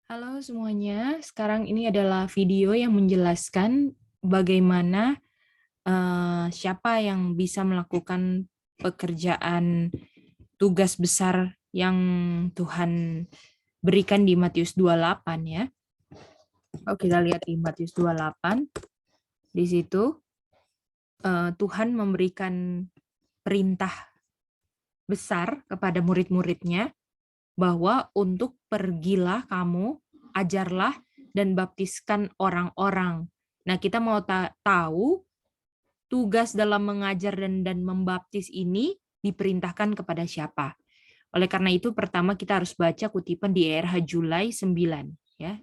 Halo semuanya, sekarang ini adalah video yang menjelaskan bagaimana siapa yang bisa melakukan pekerjaan tugas besar yang Tuhan berikan di Matius 28 ya. Kalau kita lihat di Matius 28, di situ Tuhan memberikan perintah besar kepada murid-muridnya bahwa untuk pergilah kamu, ajarlah dan baptiskan orang-orang. Nah, kita mau tahu tugas dalam mengajar dan membaptis ini diperintahkan kepada siapa. Oleh karena itu, pertama kita harus baca kutipan di ERH Julai 9. Ya.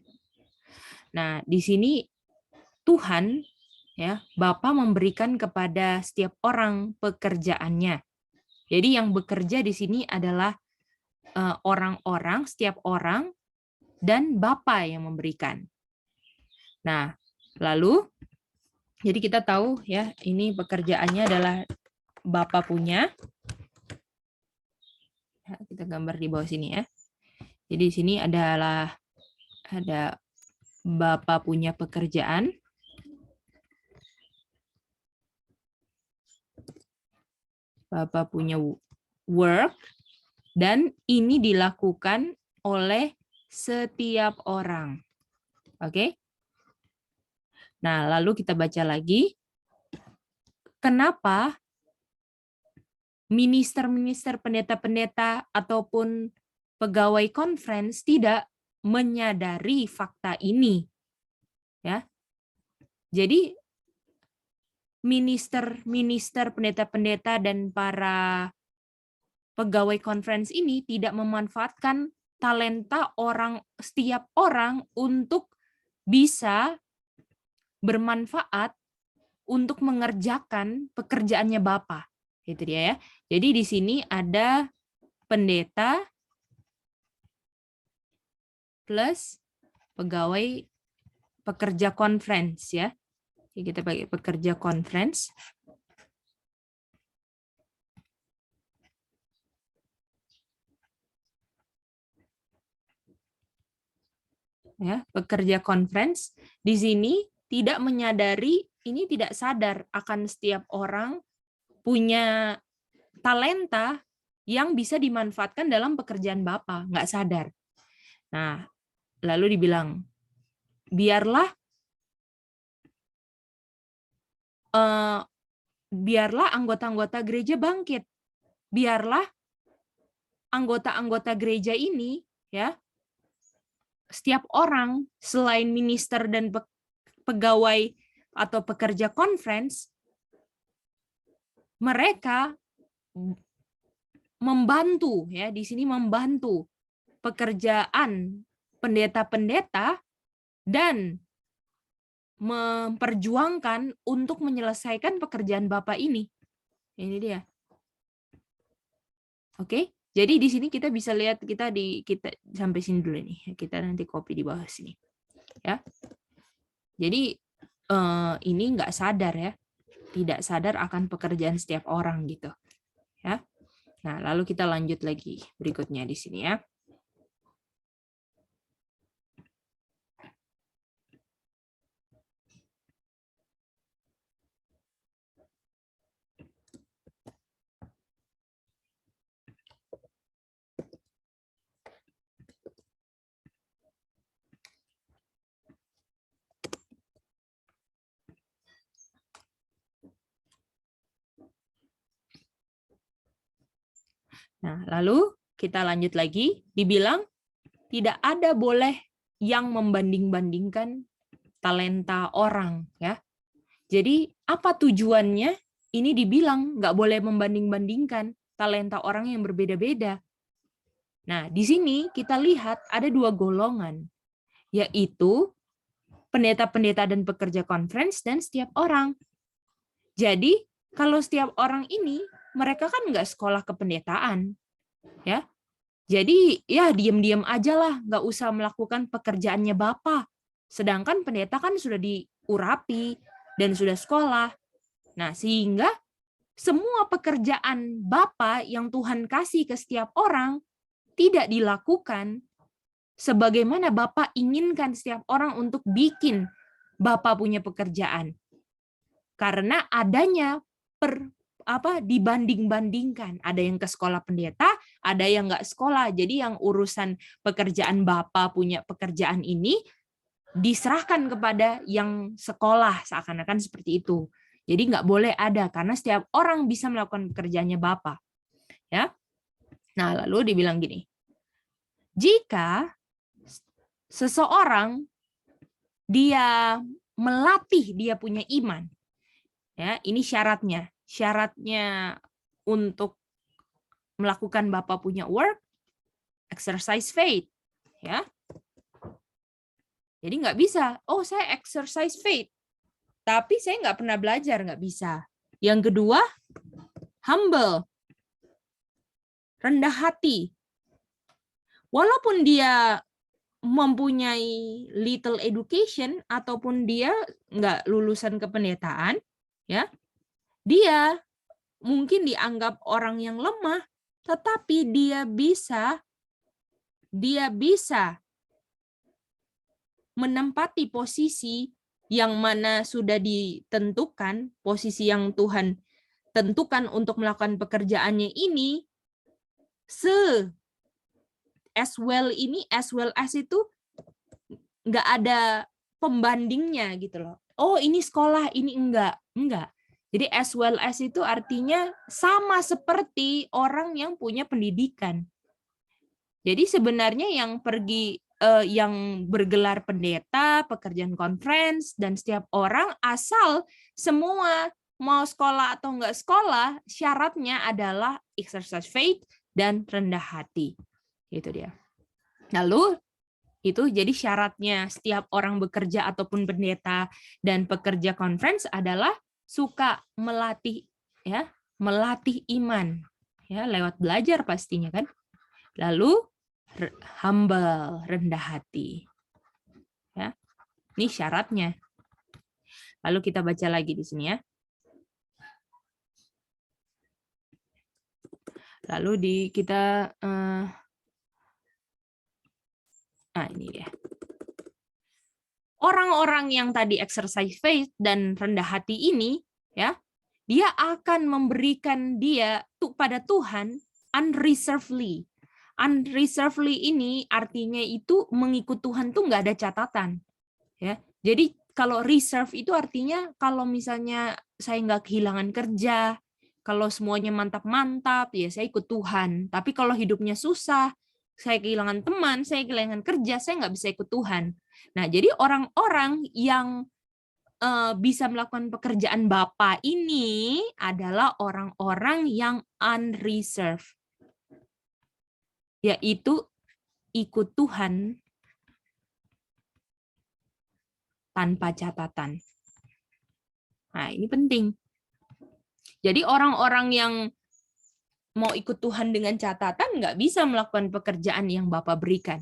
Nah, di sini Tuhan, ya, Bapa memberikan kepada setiap orang pekerjaannya. Jadi yang bekerja di sini adalah orang-orang, setiap orang, dan Bapa yang memberikan. Nah, lalu jadi kita tahu ya, ini pekerjaannya adalah Bapa punya. Kita gambar di bawah sini ya. Jadi di sini ada Bapa punya pekerjaan. Bapa punya work, dan ini dilakukan oleh setiap orang. Oke? Nah, lalu kita baca lagi. Kenapa minister-minister, pendeta-pendeta, ataupun pegawai conference tidak menyadari fakta ini? Ya. Jadi minister-minister, pendeta-pendeta, dan para pegawai conference ini tidak memanfaatkan talenta setiap orang untuk bisa bermanfaat untuk mengerjakan pekerjaannya Bapa. Itu dia ya. Jadi di sini ada pendeta plus pegawai pekerja conference ya. Jadi kita pakai pekerja conference. Ya, pekerja conference di sini tidak menyadari, ini tidak sadar akan setiap orang punya talenta yang bisa dimanfaatkan dalam pekerjaan Bapa, nggak sadar. Nah, lalu dibilang, biarlah anggota-anggota gereja bangkit. Biarlah anggota-anggota gereja ini, ya, setiap orang selain minister dan pegawai atau pekerja conference, mereka membantu ya, di sini membantu pekerjaan pendeta-pendeta dan memperjuangkan untuk menyelesaikan pekerjaan Bapak ini. Ini dia. Oke, jadi di sini kita bisa lihat kita sampai sini dulu nih. Kita nanti copy di bawah sini. Ya. Jadi ini nggak sadar ya, tidak sadar akan pekerjaan setiap orang gitu. Ya. Nah, lalu kita lanjut lagi berikutnya di sini ya. Nah, lalu kita lanjut lagi, dibilang tidak ada boleh yang membanding-bandingkan talenta orang, ya. Jadi apa tujuannya? Ini dibilang nggak boleh membanding-bandingkan talenta orang yang berbeda-beda. Nah, di sini kita lihat ada dua golongan, yaitu pendeta-pendeta dan pekerja conference dan setiap orang. Jadi kalau setiap orang ini mereka kan nggak sekolah kependetaan, ya. Jadi ya diam-diam aja lah, nggak usah melakukan pekerjaannya Bapak. Sedangkan pendeta kan sudah diurapi dan sudah sekolah. Nah, sehingga semua pekerjaan Bapak yang Tuhan kasih ke setiap orang tidak dilakukan sebagaimana Bapak inginkan setiap orang untuk bikin Bapak punya pekerjaan. Karena adanya dibanding-bandingkan. Ada yang ke sekolah pendeta, ada yang nggak sekolah. Jadi yang urusan pekerjaan Bapak punya pekerjaan ini diserahkan kepada yang sekolah, seakan-akan seperti itu. Jadi nggak boleh ada, karena setiap orang bisa melakukan pekerjaannya Bapak. Ya. Nah, lalu dibilang gini, jika seseorang dia melatih dia punya iman, ya, ini syaratnya. Syaratnya untuk melakukan Bapak punya work, exercise faith, ya. Jadi nggak bisa, oh saya exercise faith, tapi saya nggak pernah belajar, nggak bisa. Yang kedua, humble, rendah hati. Walaupun dia mempunyai little education ataupun dia nggak lulusan kependetaan, ya, dia mungkin dianggap orang yang lemah, tetapi dia bisa menempati posisi yang mana sudah ditentukan, posisi yang Tuhan tentukan untuk melakukan pekerjaannya ini, as well as itu nggak ada pembandingnya gitu loh. Oh ini sekolah, ini enggak. Jadi as well as itu artinya sama seperti orang yang punya pendidikan. Jadi sebenarnya yang pergi yang bergelar pendeta, pekerjaan conference, dan setiap orang asal semua mau sekolah atau enggak sekolah, syaratnya adalah exercise faith dan rendah hati. Itu dia. Lalu itu jadi syaratnya setiap orang bekerja ataupun pendeta dan pekerja conference adalah suka melatih, ya, melatih iman, ya, lewat belajar pastinya kan. Lalu humble, rendah hati, ya, ini syaratnya. Lalu kita baca lagi di sini ya. Lalu kita ini dia. Orang-orang yang tadi exercise faith dan rendah hati ini, ya, dia akan memberikan dia pada Tuhan unreservedly. Unreservedly ini artinya itu mengikut Tuhan tuh nggak ada catatan, ya. Jadi kalau reserve itu artinya kalau misalnya saya nggak kehilangan kerja, kalau semuanya mantap-mantap, ya saya ikut Tuhan. Tapi kalau hidupnya susah, saya kehilangan teman, saya kehilangan kerja, saya nggak bisa ikut Tuhan. Nah, jadi orang-orang yang bisa melakukan pekerjaan Bapa ini adalah orang-orang yang unreserved, yaitu ikut Tuhan tanpa catatan. Nah, ini penting. Jadi orang-orang yang mau ikut Tuhan dengan catatan nggak bisa melakukan pekerjaan yang Bapa berikan.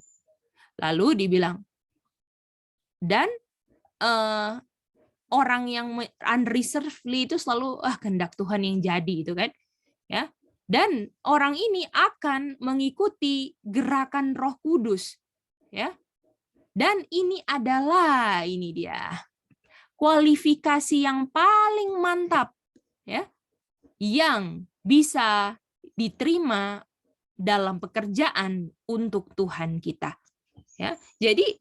Lalu dibilang, dan orang yang unreservedly itu selalu kehendak Tuhan yang jadi itu kan, ya. Dan orang ini akan mengikuti gerakan Roh Kudus, ya. Dan ini dia kualifikasi yang paling mantap, ya, yang bisa diterima dalam pekerjaan untuk Tuhan kita. Ya, jadi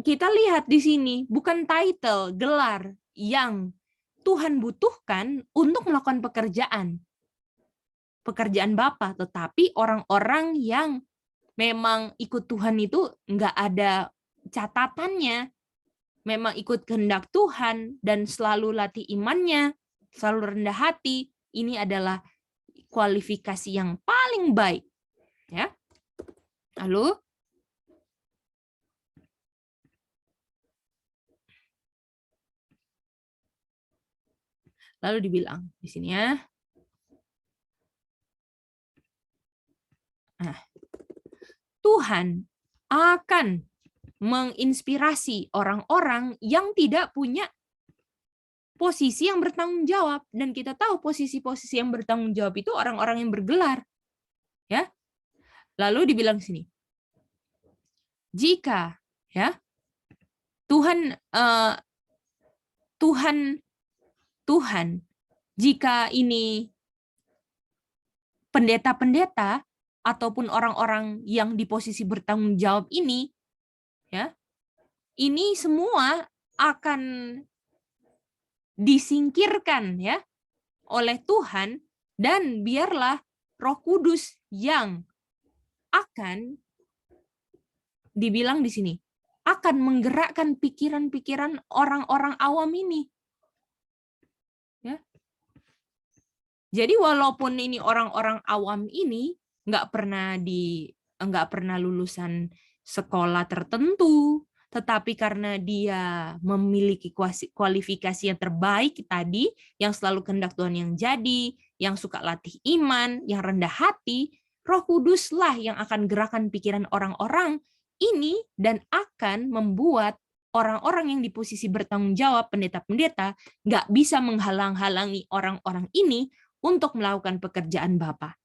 kita lihat di sini bukan title, gelar yang Tuhan butuhkan untuk melakukan pekerjaan Bapa, tetapi orang-orang yang memang ikut Tuhan itu nggak ada catatannya, memang ikut kehendak Tuhan dan selalu latih imannya, selalu rendah hati. Ini adalah kualifikasi yang paling baik, ya. Lalu dibilang di sini ya. Nah, Tuhan akan menginspirasi orang-orang yang tidak punya posisi yang bertanggung jawab, dan kita tahu posisi-posisi yang bertanggung jawab itu orang-orang yang bergelar, ya. Lalu dibilang sini, jika ya Tuhan jika ini pendeta-pendeta ataupun orang-orang yang di posisi bertanggung jawab ini ya, ini semua akan disingkirkan ya oleh Tuhan, dan biarlah Roh Kudus yang akan dibilang di sini akan menggerakkan pikiran-pikiran orang-orang awam ini. Ya. Jadi walaupun ini orang-orang awam ini nggak pernah lulusan sekolah tertentu, tetapi karena dia memiliki kualifikasi yang terbaik tadi, yang selalu kehendak Tuhan yang jadi, yang suka latih iman, yang rendah hati, Roh Kuduslah yang akan gerakan pikiran orang-orang ini dan akan membuat orang-orang yang di posisi bertanggung jawab, pendeta-pendeta, nggak bisa menghalang-halangi orang-orang ini untuk melakukan pekerjaan Bapa.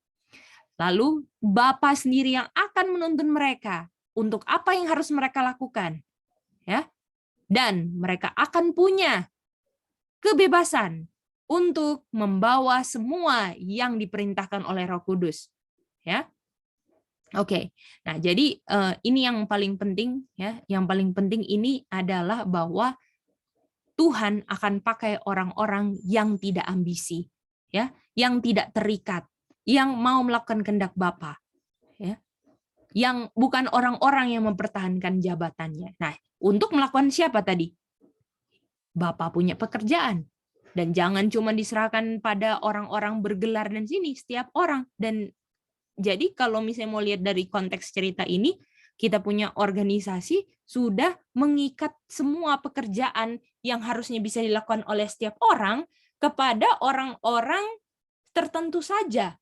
Lalu Bapa sendiri yang akan menuntun mereka untuk apa yang harus mereka lakukan. Ya. Dan mereka akan punya kebebasan untuk membawa semua yang diperintahkan oleh Roh Kudus. Ya. Oke. Nah, jadi ini yang paling penting ya. Yang paling penting ini adalah bahwa Tuhan akan pakai orang-orang yang tidak ambisi, ya, yang tidak terikat, yang mau melakukan kehendak Bapa, ya, yang bukan orang-orang yang mempertahankan jabatannya. Nah, untuk melakukan siapa tadi? Bapa punya pekerjaan, dan jangan cuma diserahkan pada orang-orang bergelar dan sini, setiap orang. Dan jadi kalau misalnya mau lihat dari konteks cerita ini, kita punya organisasi sudah mengikat semua pekerjaan yang harusnya bisa dilakukan oleh setiap orang kepada orang-orang tertentu saja.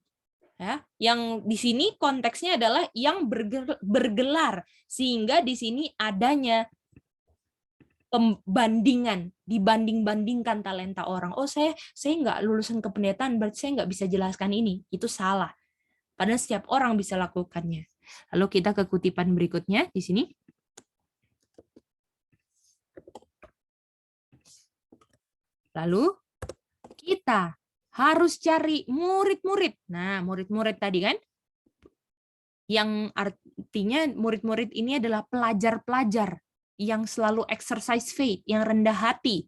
Ya, yang di sini konteksnya adalah yang bergelar, sehingga di sini adanya pembandingan, dibanding-bandingkan talenta orang. Oh, saya nggak lulusan kependetaan, berarti saya nggak bisa jelaskan ini. Itu salah. Padahal setiap orang bisa lakukannya. Lalu kita ke kutipan berikutnya di sini. Lalu kita harus cari murid-murid. Nah, murid-murid tadi kan, yang artinya murid-murid ini adalah pelajar-pelajar yang selalu exercise faith, yang rendah hati,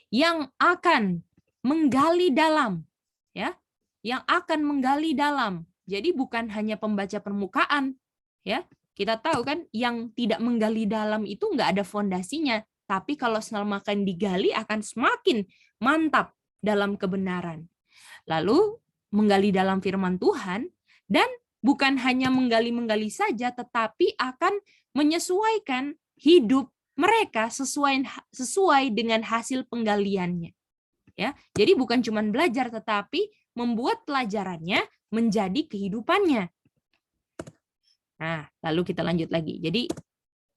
yang akan menggali dalam, ya, yang akan menggali dalam. Jadi bukan hanya pembaca permukaan, ya. Kita tahu kan, yang tidak menggali dalam itu nggak ada fondasinya. Tapi kalau semakin digali akan semakin mantap dalam kebenaran. Lalu menggali dalam firman Tuhan, dan bukan hanya menggali-menggali saja, tetapi akan menyesuaikan hidup mereka sesuai dengan hasil penggaliannya. Ya, jadi bukan cuma belajar, tetapi membuat pelajarannya menjadi kehidupannya. Nah, lalu kita lanjut lagi. Jadi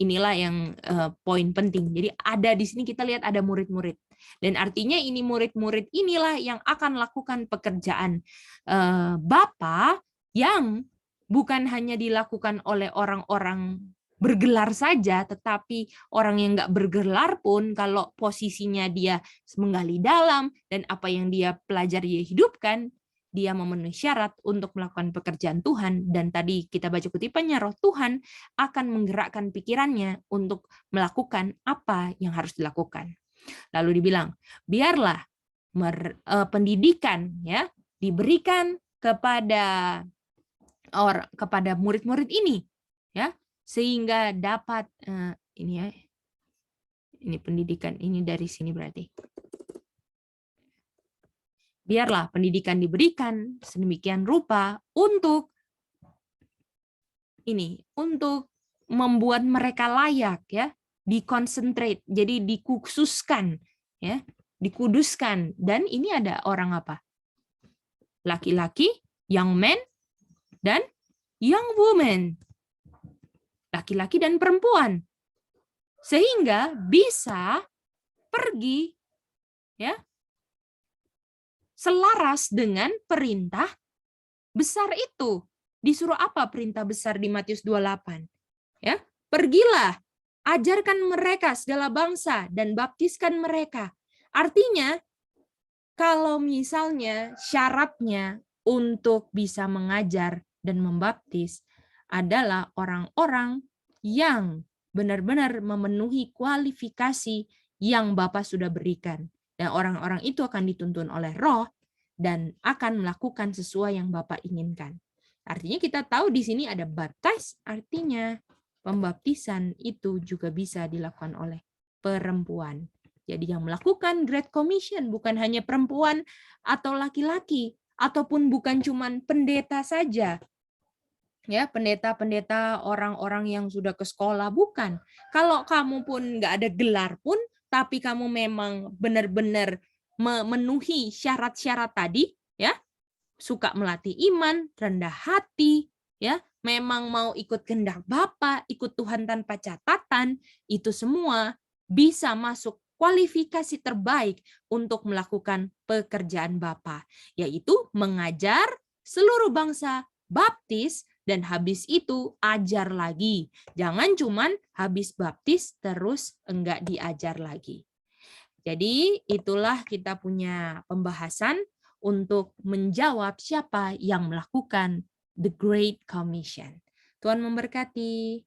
inilah yang poin penting. Jadi ada di sini kita lihat ada murid-murid. Dan artinya ini murid-murid inilah yang akan lakukan pekerjaan Bapa yang bukan hanya dilakukan oleh orang-orang bergelar saja, tetapi orang yang nggak bergelar pun kalau posisinya dia menggali dalam dan apa yang dia pelajari dia hidupkan, dia memenuhi syarat untuk melakukan pekerjaan Tuhan. Dan tadi kita baca kutipannya, Roh Tuhan akan menggerakkan pikirannya untuk melakukan apa yang harus dilakukan. Lalu dibilang, biarlah pendidikan ya diberikan kepada murid-murid ini, ya, sehingga dapat ini ya, ini pendidikan ini dari sini berarti. Biarlah pendidikan diberikan sedemikian rupa untuk membuat mereka layak, ya, dikonsentrate, jadi dikhususkan, ya, dikuduskan. Dan ini ada orang apa? Laki-laki, young men, dan young woman. Laki-laki dan perempuan. Sehingga bisa pergi, ya, selaras dengan perintah besar itu. Disuruh apa perintah besar di Matius 28? Ya, Pergilah, ajarkan mereka segala bangsa dan baptiskan mereka. Artinya, kalau misalnya syaratnya untuk bisa mengajar dan membaptis adalah orang-orang yang benar-benar memenuhi kualifikasi yang Bapa sudah berikan. Dan orang-orang itu akan dituntun oleh Roh dan akan melakukan sesuai yang Bapa inginkan. Artinya kita tahu di sini ada baptis, artinya pembaptisan itu juga bisa dilakukan oleh perempuan. Jadi yang melakukan Great Commission bukan hanya perempuan atau laki-laki, ataupun bukan cuman pendeta saja. Ya, pendeta-pendeta orang-orang yang sudah ke sekolah, bukan. Kalau kamu pun nggak ada gelar pun, tapi kamu memang benar-benar memenuhi syarat-syarat tadi, ya, suka melatih iman, rendah hati, ya, memang mau ikut kehendak Bapa, ikut Tuhan tanpa catatan, itu semua bisa masuk kualifikasi terbaik untuk melakukan pekerjaan Bapa, yaitu mengajar seluruh bangsa, baptis, dan habis itu ajar lagi. Jangan cuman habis baptis terus enggak diajar lagi. Jadi itulah kita punya pembahasan untuk menjawab siapa yang melakukan the Great Commission. Tuhan memberkati.